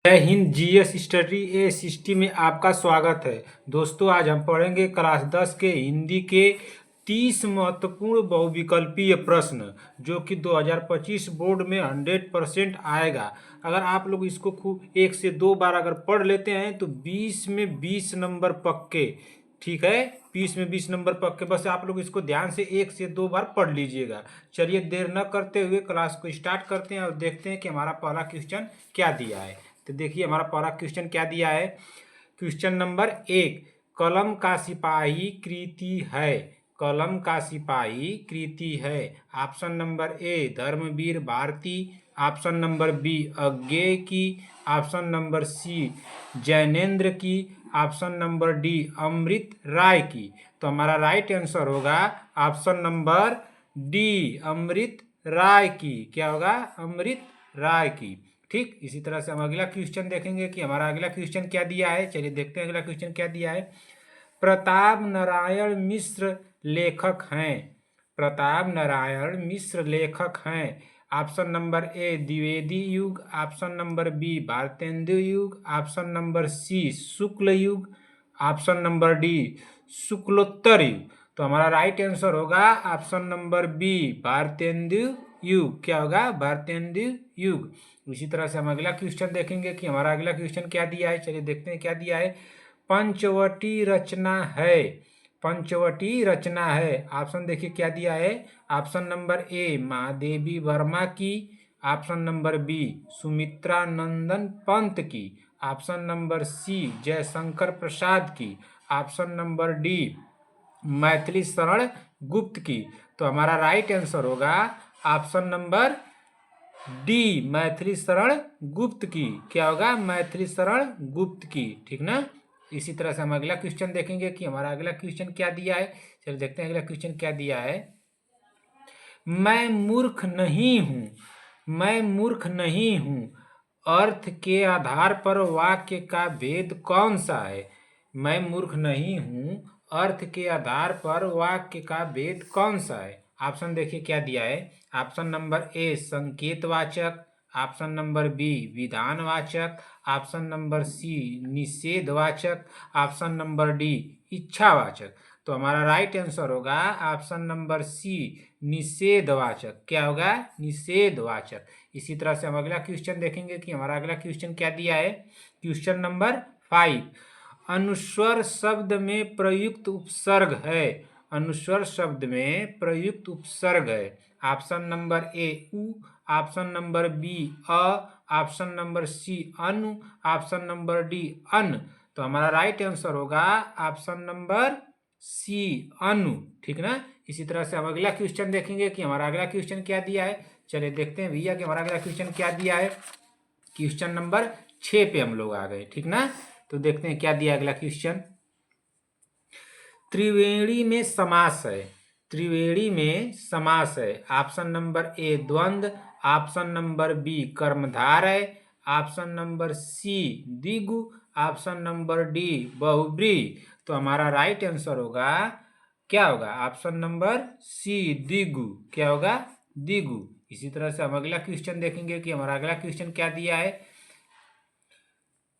जय Hind. GS study ए sixty में आपका स्वागत है। दोस्तों, आज हम पढ़ेंगे क्लास 10 के हिंदी के 30 महत्वपूर्ण बहुविकल्पीय प्रश्न, जो कि 2025 बोर्ड में 100% आएगा। अगर आप लोग इसको खूब 1 से 2 बार अगर पढ़ लेते हैं तो 20 में 20 नंबर पक्के। ठीक है, 20 में 20 नंबर पक्के। बस आप लोग इसको ध्यान से 1 से 2 बार पढ़ लीजिएगा। चलिए, देर न करते हुए क्लास को स्टार्ट करते हैं और देखते हैं कि हमारा पहला क्वेश्चन क्या दिया है। तो देखिए, हमारा पहला क्वेश्चन क्या दिया है। क्वेश्चन नंबर 1, कलम का सिपाही कृति है। कलम का सिपाही कृति है। Option number A, Dharamvir Bharati. Option number B, Agyeya की। ऑप्शन नंबर सी, जैनेन्द्र की। Option number D, Amrit Rai की। तो हमारा राइट आंसर होगा option number D, Amrit Rai की। क्या होगा? अमृत राय की। ठीक, इसी तरह से हम अगला क्वेश्चन देखेंगे कि हमारा अगला क्वेश्चन क्या दिया है। चलिए देखते हैं अगला क्वेश्चन क्या दिया है। प्रताप नारायण मिश्र लेखक हैं। प्रताप नारायण मिश्र लेखक हैं। ऑप्शन नंबर ए, द्विवेदी युग। ऑप्शन नंबर बी, भारतेंदु युग। ऑप्शन नंबर सी, शुक्ल युग। ऑप्शन नंबर डी, शुक्लोत्तर युग। तो हमारा राइट आंसर होगा ऑप्शन नंबर बी, भारतेंदु युग। क्या होगा? भारतेंदु युग। इसी तरह से हम अगला क्वेश्चन देखेंगे कि हमारा अगला क्वेश्चन क्या दिया है। चलिए देखते हैं क्या दिया है। पंचवटी रचना है। पंचवटी रचना है। ऑप्शन देखिए क्या दिया है। ऑप्शन नंबर ए, महादेवी वर्मा की। Option number B, Sumitra Nandan Pant की। ऑप्शन नंबर सी, जयशंकर प्रसाद की। Option number D, Maithili Sharan गुप्त की। तो हमारा राइट आंसर होगा option number D, Maithili Sharan गुप्त की। क्या होगा? मैथिली शरण गुप्त की। ठीक ना। इसी तरह से हम अगला क्वेश्चन देखेंगे कि हमारा अगला क्वेश्चन क्या दिया है। चलिए देखते हैं अगला क्वेश्चन क्या दिया है। मैं मूर्ख नहीं हूं। मैं मूर्ख नहीं हूं। अर्थ के आधार पर वाक्य का भेद कौन सा है। मैं मूर्ख नहीं हूं। अर्थ के आधार पर वाक्य का भेद कौन सा है। ऑप्शन देखिए क्या दिया है। ऑप्शन नंबर ए, संकेतवाचक। ऑप्शन नंबर बी, विधानवाचक। ऑप्शन नंबर सी, निषेधवाचक। ऑप्शन नंबर डी, इच्छावाचक। तो हमारा राइट आंसर होगा ऑप्शन नंबर सी, निषेधवाचक। क्या होगा? निषेधवाचक। इसी तरह से हम अगला क्वेश्चन देखेंगे कि हमारा अगला क्वेश्चन क्या दिया है। क्वेश्चन नंबर 5, अनुस्वर शब्द में प्रयुक्त उपसर्ग है। अनुस्वर शब्द में प्रयुक्त उपसर्ग है। ऑप्शन नंबर ए, उ। ऑप्शन नंबर बी, अ। ऑप्शन नंबर सी, अनु। ऑप्शन नंबर डी, अन। तो हमारा राइट आंसर होगा ऑप्शन नंबर सी, अनु। ठीक ना। इसी तरह से हम अगला क्वेश्चन देखेंगे कि हमारा अगला क्वेश्चन क्या दिया है। चलिए देखते हैं भैया कि हमारा अगला क्वेश्चन क्या दिया है। क्वेश्चन नंबर 6 पे हम लोग आ गए। ठीक ना। तो देखते हैं क्या दिया अगला क्वेश्चन। त्रिवेणी में समास है। त्रिवेणी में समास है। ऑप्शन नंबर ए, द्वंद्व। ऑप्शन नंबर बी, कर्मधारय। ऑप्शन नंबर सी, द्विगु। ऑप्शन नंबर डी, बहुब्रीहि। तो हमारा राइट आंसर होगा, क्या होगा? ऑप्शन नंबर सी, द्विगु। क्या होगा? द्विगु। इसी तरह से हम अगला क्वेश्चन देखेंगे कि हमारा अगला क्वेश्चन क्या दिया है।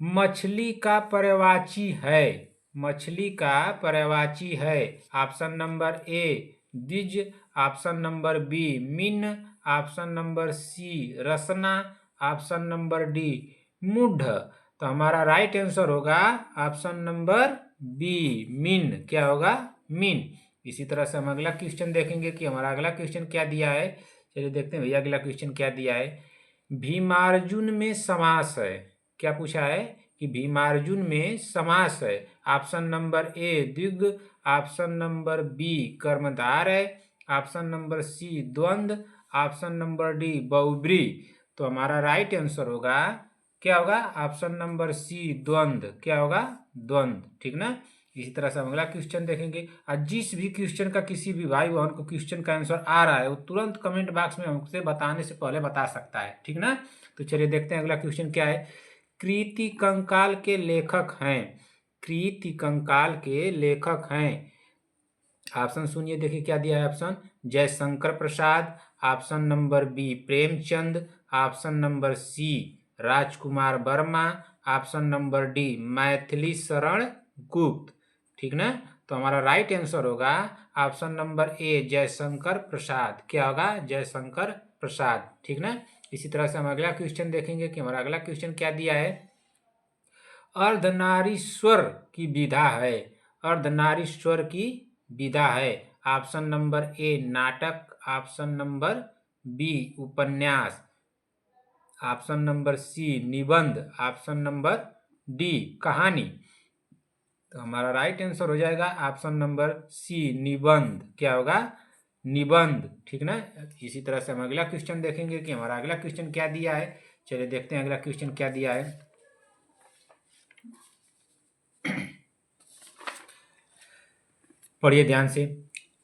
मछली का पर्यायवाची है। मछली का पर्यायवाची है। ऑप्शन नंबर ए, द्विज। ऑप्शन नंबर बी, मीन। ऑप्शन नंबर सी, रसना। ऑप्शन नंबर डी, मूढ़। तो हमारा राइट आंसर होगा ऑप्शन नंबर बी, मीन। क्या होगा? मीन। इसी तरह से हम अगला क्वेश्चन देखेंगे कि हमारा अगला क्वेश्चन क्या दिया है। चलिए देखते हैं भैया अगला क्वेश्चन क्या दिया है। भीमार्जुन में समास है। क्या पूछा है कि भीमार्जुन में समास है। ऑप्शन नंबर ए, द्विगु। ऑप्शन नंबर बी, कर्मधारय। ऑप्शन नंबर सी, द्वंद्व। ऑप्शन नंबर डी, बहुब्रीहि। तो हमारा राइट आंसर होगा, क्या होगा? ऑप्शन नंबर सी, द्वंद्व। क्या होगा? द्वंद्व। ठीक ना। इसी तरह से हम अगला क्वेश्चन देखेंगे। और जिस भी क्वेश्चन का किसी भी भाई बहन को क्वेश्चन का आंसर आ रहा है वो तुरंत कमेंट बॉक्स में हमसे बताने से पहले बता सकता है। ठीक ना। तो चलिए देखते हैं अगला क्वेश्चन क्या है। कृति कंकाल के लेखक हैं। कृति कंकाल के लेखक हैं। ऑप्शन सुनिए, देखिए क्या दिया है option. Jaishankar Prasad. Option number B, Premchand. Option number C, Rajkumar Verma, option number D Maithili Sharan Gupt. ठीक ना, तो हमारा राइट आंसर होगा option number A Jaishankar Prasad. क्या होगा? जयशंकर प्रसाद। ठीक ना, इसी तरह से हम अगला क्वेश्चन देखेंगे कि हमारा अगला क्वेश्चन क्या दिया है। अर्धनारीश्वर की विधा है, अर्धनारीश्वर की विधा है। ऑप्शन नंबर ए नाटक, ऑप्शन नंबर बी उपन्यास, ऑप्शन नंबर सी निबंध, ऑप्शन नंबर डी कहानी। तो हमारा राइट आंसर हो जाएगा ऑप्शन नंबर सी निबंध। क्या होगा? निबंध। ठीक ना, इसी तरह से हम अगला क्वेश्चन देखेंगे कि हमारा अगला क्वेश्चन क्या दिया है। चलिए देखते हैं अगला क्वेश्चन क्या दिया है। पढ़िए ध्यान से।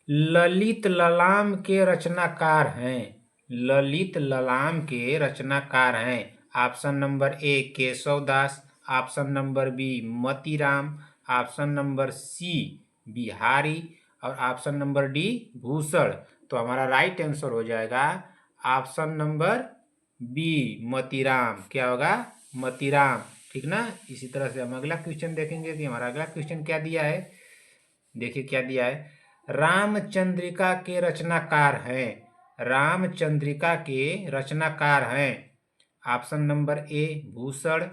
ललित ललाम के रचनाकार हैं, ललित ललाम के रचनाकार हैं। Option number A Keshav Das, option number B Matiram, option number C Bihari और ऑप्शन नंबर डी भूषण। तो हमारा राइट आंसर हो जाएगा ऑप्शन नंबर बी मतीराम। क्या होगा? मतीराम। ठीक ना, इसी तरह से हम अगला क्वेश्चन देखेंगे कि हमारा अगला क्वेश्चन क्या दिया है। देखिए क्या दिया है। रामचंद्रिका के रचनाकार हैं, रामचंद्रिका के रचनाकार हैं। Option number A Bhushan,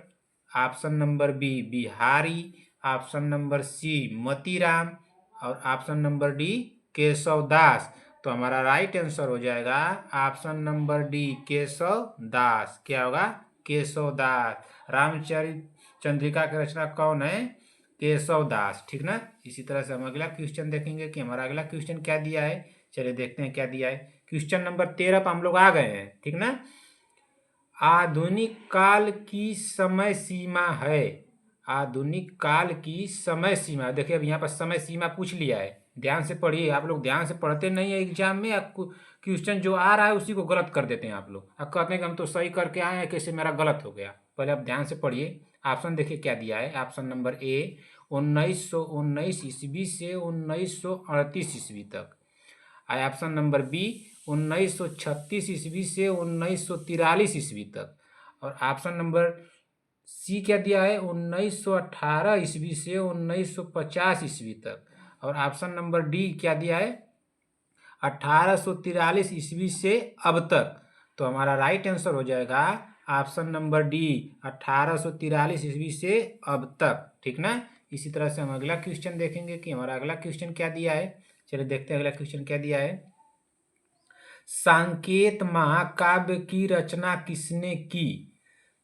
option number B Bihari, option number C Matiram और option number D Keshav Das. तो हमारा राइट आंसर हो जाएगा option number D Keshav Das. क्या होगा? केशव दास। रामचंद्रिका के रचना कौन है? केशव दास। ठीक ना, इसी तरह से हम अगला क्वेश्चन देखेंगे कि हमारा अगला क्वेश्चन क्या दिया है। चलिए देखते हैं क्या दिया है। क्वेश्चन नंबर 13 पर हम लोग आ गए हैं। ठीक ना, आधुनिक काल की समय सीमा है, आधुनिक काल की समय सीमा। देखिए अब यहाँ पर समय सीमा पूछ लिया है, ध्यान से पढ़िए। आप लोग ध्यान से पढ़ते नहीं है एग्जाम में, आपको क्वेश्चन जो आ रहा है उसी को गलत कर देते हैं आप लोग। अब कहते हैं कि हम तो सही करके आए हैं, कैसे मेरा गलत हो गया। पहले आप ध्यान से पढ़िए। ऑप्शन देखिए क्या दिया है। ऑप्शन नंबर ए 1919 ईस्वी से 1938 ईस्वी तक। ऑप्शन नंबर बी 1936 ईस्वी से 1943 ईस्वी तक। और ऑप्शन नंबर सी क्या दिया है? 1918 ईस्वी से 1950 ईस्वी तक। और ऑप्शन नंबर डी क्या दिया है? 1843 ईस्वी से अब तक। तो हमारा राइट आंसर हो जाएगा ऑप्शन नंबर डी 1843 ईस्वी से अब तक। ठीक ना, इसी तरह से हम अगला क्वेश्चन देखेंगे कि हमारा अगला क्वेश्चन क्या दिया है। चलिए देखते हैं अगला क्वेश्चन क्या दिया है। साकेत महाकाव्य की रचना किसने की?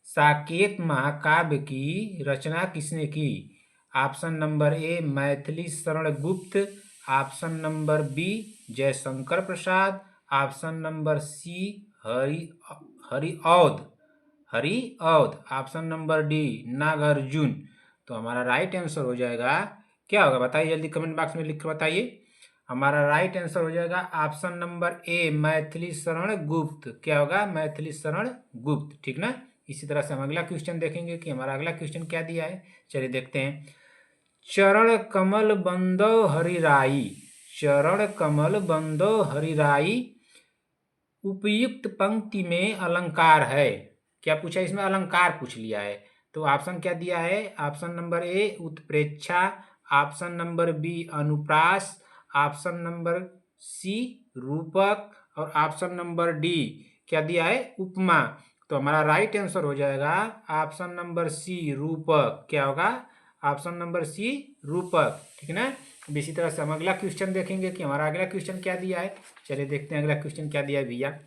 साकेत महाकाव्य की रचना किसने की? ऑप्शन नंबर ए Maithili Sharan Gupt, option number B Jaishankar Prasad, option number C Hariaudh, option number D Nagarjun. तो हमारा राइट आंसर हो जाएगा क्या होगा? बताइए जल्दी कमेंट बॉक्स में लिख कर बताइए। हमारा राइट आंसर हो जाएगा ऑप्शन नंबर ए मैथिली शरण गुप्त। क्या होगा? मैथिली शरण गुप्त। ठीक ना, इसी तरह से हम अगला क्वेश्चन देखेंगे कि हमारा अगला क्वेश्चन क्या दिया है। चलिए देखते हैं। चरण कमल बंदो हरिराई, चरण कमल बंदो हरिराई उपयुक्त पंक्ति में अलंकार है। क्या पूछा? इसमें अलंकार पूछ लिया है। तो ऑप्शन क्या दिया है? ऑप्शन नंबर ए उत्प्रेक्षा, ऑप्शन नंबर बी अनुप्रास, ऑप्शन नंबर सी रूपक और ऑप्शन नंबर डी क्या दिया है? उपमा। तो हमारा राइट आंसर हो जाएगा ऑप्शन नंबर सी रूपक। क्या होगा? ऑप्शन नंबर सी रूपक। ठीक ना, अब इसी तरह से हम अगला क्वेश्चन देखेंगे कि हमारा अगला क्वेश्चन क्या दिया है। चलिए देखते हैं अगला क्वेश्चन क्या दिया है भैया।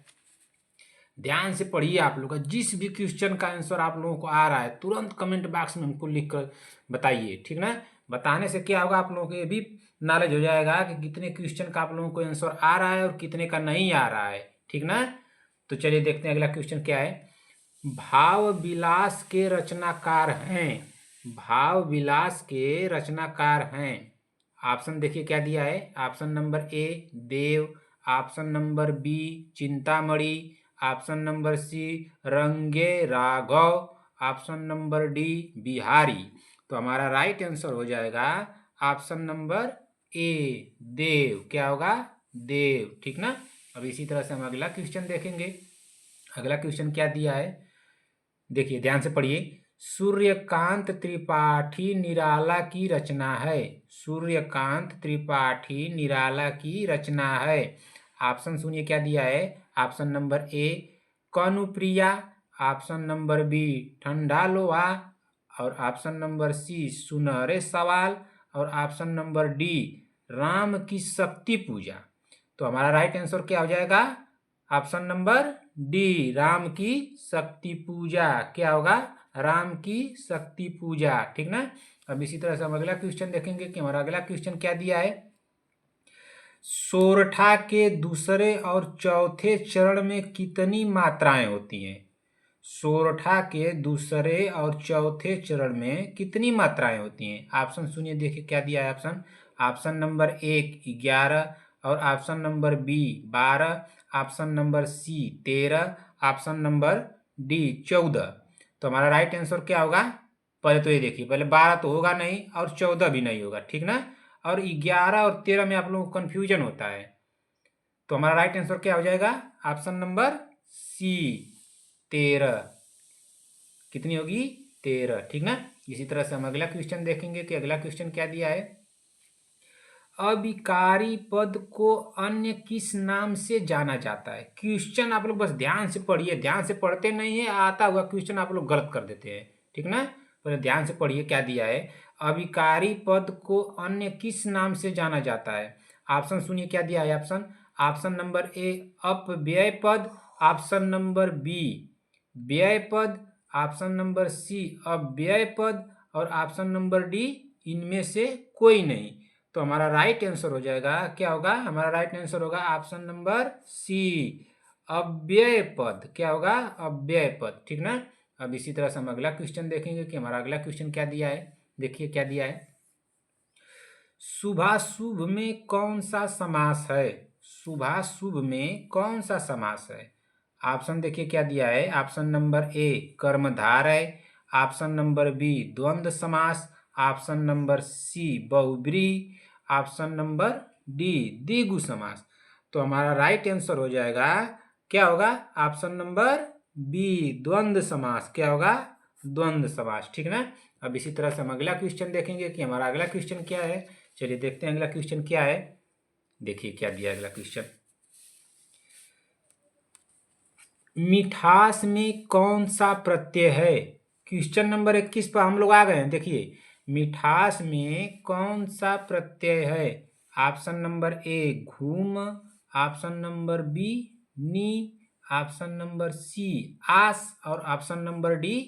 ध्यान से पढ़िए। आप लोग का जिस भी क्वेश्चन का आंसर आप लोगों को आ रहा है तुरंत कमेंट बॉक्स में हमको लिख कर बताइए। ठीक ना, बताने से क्या होगा, आप लोगों को ये भी नॉलेज हो जाएगा कि कितने क्वेश्चन का आप लोगों को आंसर आ रहा है और कितने का नहीं आ रहा है। ठीक ना, तो चलिए देखते हैं अगला क्वेश्चन क्या है। भाव विलास के रचनाकार हैं, भाव विलास के रचनाकार हैं। ऑप्शन देखिए क्या दिया है। Option number A Dev, option number B Chintamani, option number C Rangeya Raghav, option number D Bihari. तो हमारा राइट आंसर हो जाएगा ऑप्शन नंबर ए देव। क्या होगा? देव। ठीक ना, अब इसी तरह से हम अगला क्वेश्चन देखेंगे। अगला क्वेश्चन क्या दिया है। देखिए ध्यान से पढ़िए। सूर्यकांत त्रिपाठी निराला की रचना है। सूर्यकांत त्रिपाठी निराला की रचना है। ऑप्शन सुनिए क्या दिया है। Option number A Kanupriya, option number B Thanda Loha, और ऑप्शन नंबर सी सुनहरे सवाल, और ऑप्शन नंबर डी राम की शक्ति पूजा। तो हमारा राइट आंसर क्या हो जाएगा। ऑप्शन नंबर डी राम की शक्ति पूजा। क्या होगा। राम की शक्ति पूजा। ठीक ना। अब इसी तरह से हम अगला क्वेश्चन देखेंगे कि हमारा अगला क्वेश्चन क्या दिया है। सोरठा के दूसरे और चौथे चरण में कितनी मात्राएं होती हैं। सोरठा के दूसरे और चौथे चरण में कितनी मात्राएं होती हैं। ऑप्शन सुनिए, देखिए क्या दिया है ऑप्शन। ऑप्शन नंबर 1 11, और option number B 12, option number C 13, option number D 14। तो हमारा राइट आंसर क्या होगा। पहले तो ये देखिए, पहले 12 तो होगा नहीं और 14 भी नहीं होगा। ठीक ना। और 11 और 13 में आप लोगों को कंफ्यूजन होता है। तो हमारा राइट आंसर क्या हो जाएगा। Option number C 13। कितनी होगी 13। ठीक ना। इसी तरह से हम अगला क्वेश्चन देखेंगे कि अगला क्वेश्चन क्या दिया है। अविकारी पद को अन्य किस नाम से जाना जाता है। क्वेश्चन आप लोग बस ध्यान से पढ़िए, ध्यान से पढ़ते नहीं है, आता हुआ क्वेश्चन आप लोग गलत कर देते हैं। ठीक ना। पहले ध्यान से पढ़िए क्या दिया है। अविकारी पद को अन्य किस नाम से जाना जाता है। ऑप्शन सुनिए क्या दिया है ऑप्शन। ऑप्शन नंबर ए अपव्यय पद, ऑप्शन नंबर बी व्यय पद, ऑप्शन नंबर सी अव्यय पद, और ऑप्शन नंबर डी इनमें से कोई नहीं। तो हमारा राइट आंसर हो जाएगा क्या होगा। हमारा राइट आंसर होगा ऑप्शन नंबर सी अव्यय पद। क्या होगा अव्यय पद। ठीक ना। अब इसी तरह से हम अगला क्वेश्चन देखेंगे कि हमारा अगला क्वेश्चन क्या दिया है। देखिए क्या दिया है। शुभाशुभ में कौन सा समास है। शुभाशुभ में कौन सा समास है। ऑप्शन देखिए क्या दिया है। ऑप्शन नंबर ए कर्मधारय, ऑप्शन नंबर बी द्वंद्व समास, ऑप्शन नंबर सी बहुब्रीहि, ऑप्शन नंबर डी द्विगु समास। तो हमारा राइट आंसर हो जाएगा क्या होगा। ऑप्शन नंबर बी द्वंद्व समास। क्या होगा द्वंद्व समास। ठीक ना। अब इसी तरह से हम अगला क्वेश्चन देखेंगे कि हमारा अगला क्वेश्चन क्या है। चलिए देखते हैं अगला क्वेश्चन क्या है। देखिए क्या दिया अगला क्वेश्चन। मिठास में कौन सा प्रत्यय है। क्वेश्चन नंबर 21 पर हम लोग आ गए हैं। देखिए मिठास में कौन सा प्रत्यय है। ऑप्शन नंबर ए घूम, ऑप्शन नंबर बी नी, ऑप्शन नंबर सी आस, और ऑप्शन नंबर डी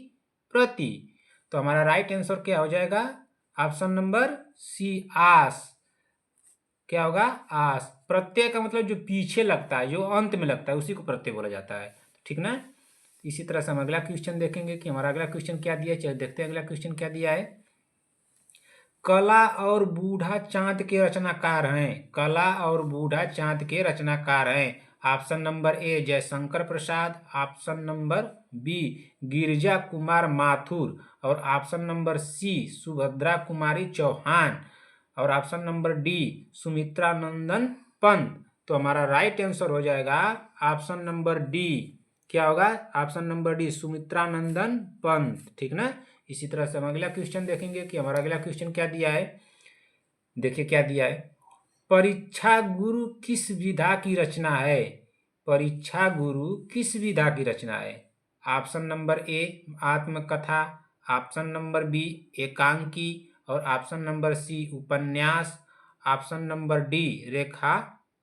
प्रति। तो हमारा राइट आंसर क्या हो जाएगा। ऑप्शन नंबर सी आस। क्या होगा आस। प्रत्यय का मतलब जो पीछे लगता है, जो अंत में लगता है, उसी को प्रत्यय बोला जाता है। ठीक ना। इसी तरह से हम अगला क्वेश्चन देखेंगे कि हमारा अगला क्वेश्चन क्या दिया है। चलिए देखते हैं अगला क्वेश्चन क्या दिया है। कला और बूढ़ा चांद के रचनाकार हैं। कला और बूढ़ा चांद के रचनाकार हैं। Option number A Jaishankar Prasad, option number B Girija Kumar Mathur, और option number C Subhadra Kumari Chauhan, और option number D Sumitra Nandan Pant. तो हमारा राइट आंसर हो जाएगा ऑप्शन नंबर डी। क्या होगा option number D Sumitra Nandan Pant. ठीक ना। इसी तरह से हम अगला क्वेश्चन देखेंगे कि हमारा अगला क्वेश्चन क्या दिया है। देखिए क्या दिया है। परीक्षा गुरु किस विधा की रचना है। परीक्षा गुरु किस विधा की रचना है। ऑप्शन नंबर ए आत्मकथा, ऑप्शन नंबर बी एकांकी, और ऑप्शन नंबर सी उपन्यास, ऑप्शन नंबर डी रेखा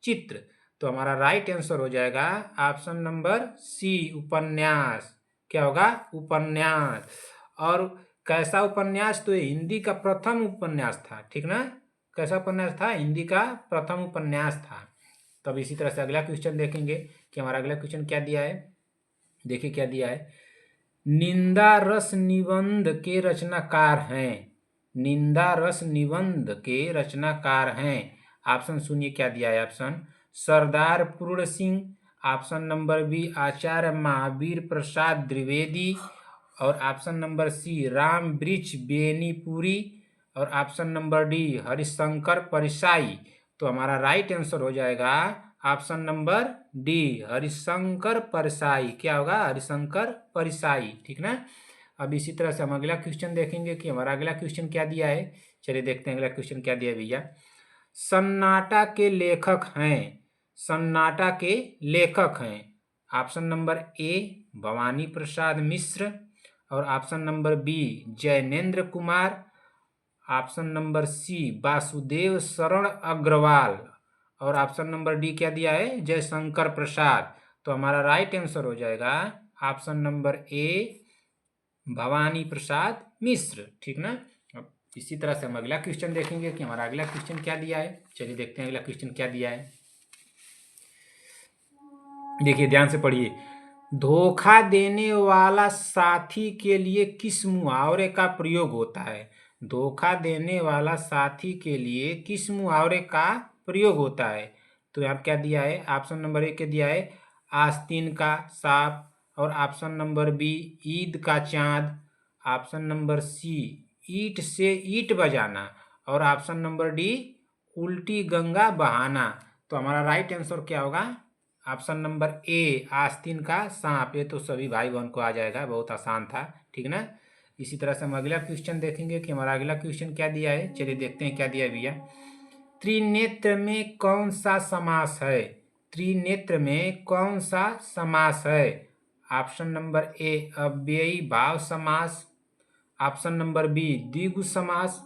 चित्र। तो हमारा राइट आंसर हो जाएगा ऑप्शन नंबर सी उपन्यास। क्या होगा उपन्यास। और कैसा उपन्यास। तो ये हिंदी का प्रथम उपन्यास था। ठीक ना। कैसा उपन्यास था। हिंदी का प्रथम उपन्यास था। तब इसी तरह से अगला क्वेश्चन देखेंगे कि हमारा अगला क्वेश्चन क्या दिया है। देखिए क्या दिया है। निंदा रस निबंध के रचनाकार हैं। निंदा रस निबंध के रचनाकार हैं। ऑप्शन सुनिए क्या दिया है ऑप्शन। सरदार पूर्ण सिंह, ऑप्शन नंबर बी आचार्य महावीर प्रसाद द्विवेदी, और ऑप्शन नंबर सी राम वृक्ष बेनीपुरी, और ऑप्शन नंबर डी हरिशंकर परिसाई। तो हमारा राइट आंसर हो जाएगा option number D Harishankar Parsai. क्या होगा? हरिशंकर परसाई। ठीक ना। अब इसी तरह से हम अगला क्वेश्चन देखेंगे कि हमारा अगला क्वेश्चन क्या दिया है। चलिए देखते हैं अगला क्वेश्चन क्या दिया है भैया। सन्नाटा के लेखक हैं। सन्नाटा के लेखक हैं। Option number A Bhawani Prasad Mishra और option number B Jainendra Kumar, option number C Vasudev Sharan Agrawal और ऑप्शन नंबर डी क्या दिया है? जयशंकर प्रसाद। तो हमारा राइट आंसर हो जाएगा option number A Bhawani Prasad मिश्र। ठीक ना। अब इसी तरह से हम अगला क्वेश्चन देखेंगे कि हमारा अगला क्वेश्चन क्या दिया है। चलिए देखते हैं अगला क्वेश्चन क्या दिया है। देखिए ध्यान से पढ़िए। धोखा देने वाला साथी के लिए किस मुहावरे का प्रयोग होता है? धोखा देने वाला साथी के लिए किस मुहावरे का प्रयोग होता है? तो यहाँ क्या दिया है? ऑप्शन नंबर ए के दिया है आस्तीन का सांप और ऑप्शन नंबर बी ईद का चांद, ऑप्शन नंबर सी ईंट से ईंट बजाना और ऑप्शन नंबर डी उल्टी गंगा बहाना। तो हमारा राइट आंसर क्या होगा? ऑप्शन नंबर ए आस्तीन का सांप। ये तो सभी भाई बहन को आ जाएगा, बहुत आसान था। ठीक ना। इसी तरह से हम अगला क्वेश्चन देखेंगे कि हमारा अगला क्वेश्चन क्या दिया है। चलिए देखते हैं क्या दिया है भैया। त्रिनेत्र में कौन सा समास है? त्रिनेत्र में कौन सा समास है? ऑप्शन नंबर ए अव्ययी भाव समास, ऑप्शन नंबर बी द्विगु समास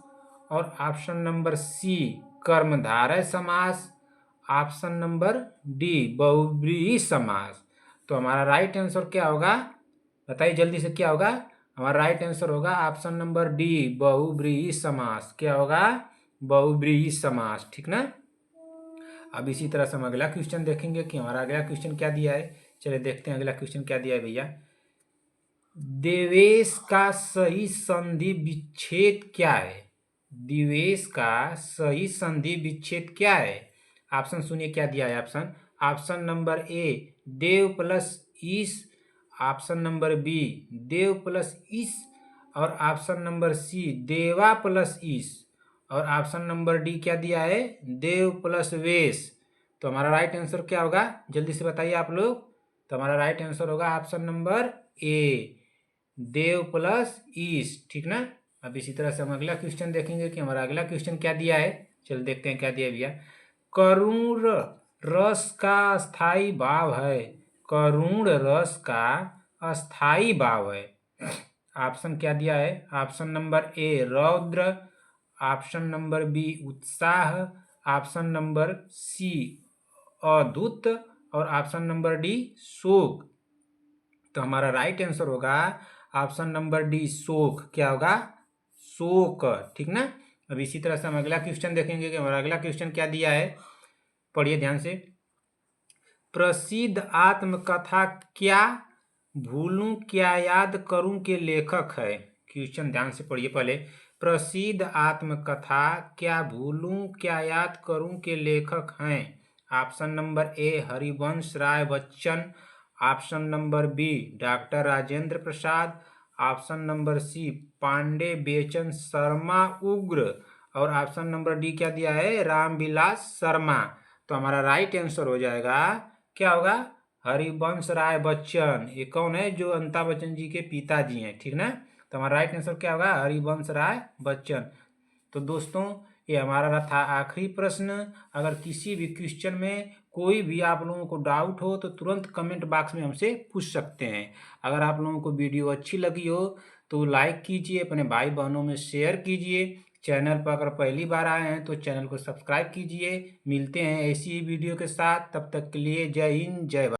और ऑप्शन नंबर सी कर्मधारय समास, ऑप्शन नंबर डी बहुव्रीहि समास। तो हमारा राइट आंसर क्या होगा? बताइए जल्दी से क्या होगा? हमारा राइट आंसर होगा ऑप्शन नंबर डी बहुव्रीहि समास। क्या होगा? बहुव्रीहि समास। ठीक ना। अब इसी तरह से हम अगला क्वेश्चन देखेंगे कि हमारा अगला क्वेश्चन क्या दिया है। चलिए देखते हैं अगला क्वेश्चन क्या दिया है भैया। देवेश का सही संधि विच्छेद क्या है? दिवेश का सही संधि विच्छेद क्या है? ऑप्शन सुनिए क्या दिया है ऑप्शन। ऑप्शन नंबर ए देव प्लस ईश, ऑप्शन नंबर बी देव प्लस ईश और ऑप्शन नंबर सी देवा प्लस ईश और ऑप्शन नंबर डी क्या दिया है? देव प्लस वेश। तो हमारा राइट आंसर क्या होगा? जल्दी से बताइए आप लोग। तो हमारा राइट आंसर होगा ऑप्शन नंबर ए देव प्लस ईश। ठीक ना। अब इसी तरह से हम अगला क्वेश्चन देखेंगे कि हमारा अगला क्वेश्चन क्या दिया है। चल देखते हैं क्या दिया भैया। करुण रस का अस्थाई भाव है। करुण रस का अस्थाई भाव है। ऑप्शन क्या दिया है? ऑप्शन नंबर ए रौद्र, ऑप्शन नंबर बी उत्साह, ऑप्शन नंबर सी अद्भुत और ऑप्शन नंबर डी शोक। तो हमारा राइट आंसर होगा ऑप्शन नंबर डी शोक। क्या होगा? शोक। ठीक ना। अब इसी तरह से हम अगला क्वेश्चन देखेंगे कि हमारा अगला क्वेश्चन क्या दिया है। पढ़िए ध्यान से। प्रसिद्ध आत्मकथा क्या भूलूं क्या याद करूं के लेखक है? क्वेश्चन ध्यान से पढ़िए पहले। प्रसिद्ध आत्मकथा क्या भूलूं क्या याद करूं के लेखक हैं? Option number A Harivansh Rai Bachchan, option number B doctor Rajendra Prasad, option number C Pandey Bechan Sharma उग्र और ऑप्शन नंबर डी क्या दिया है? रामविलास शर्मा। तो हमारा राइट आंसर हो जाएगा क्या होगा? हरिवंश राय बच्चन। ये कौन है? जो अमिताभ बच्चन जी के पिताजी हैं। ठीक ना। तो हमारा राइट आंसर क्या होगा? हरिवंश राय बच्चन। तो दोस्तों ये हमारा था आखिरी प्रश्न। अगर किसी भी क्वेश्चन में कोई भी आप लोगों को डाउट हो तो तुरंत कमेंट बॉक्स में हमसे पूछ सकते हैं। अगर आप लोगों को वीडियो अच्छी लगी हो तो लाइक कीजिए, अपने भाई बहनों में शेयर कीजिए। चैनल पर अगर पहली बार आए हैं तो चैनल को सब्सक्राइब कीजिए। मिलते हैं ऐसी ही वीडियो के साथ, तब तक के लिए जय हिंद जय भारत।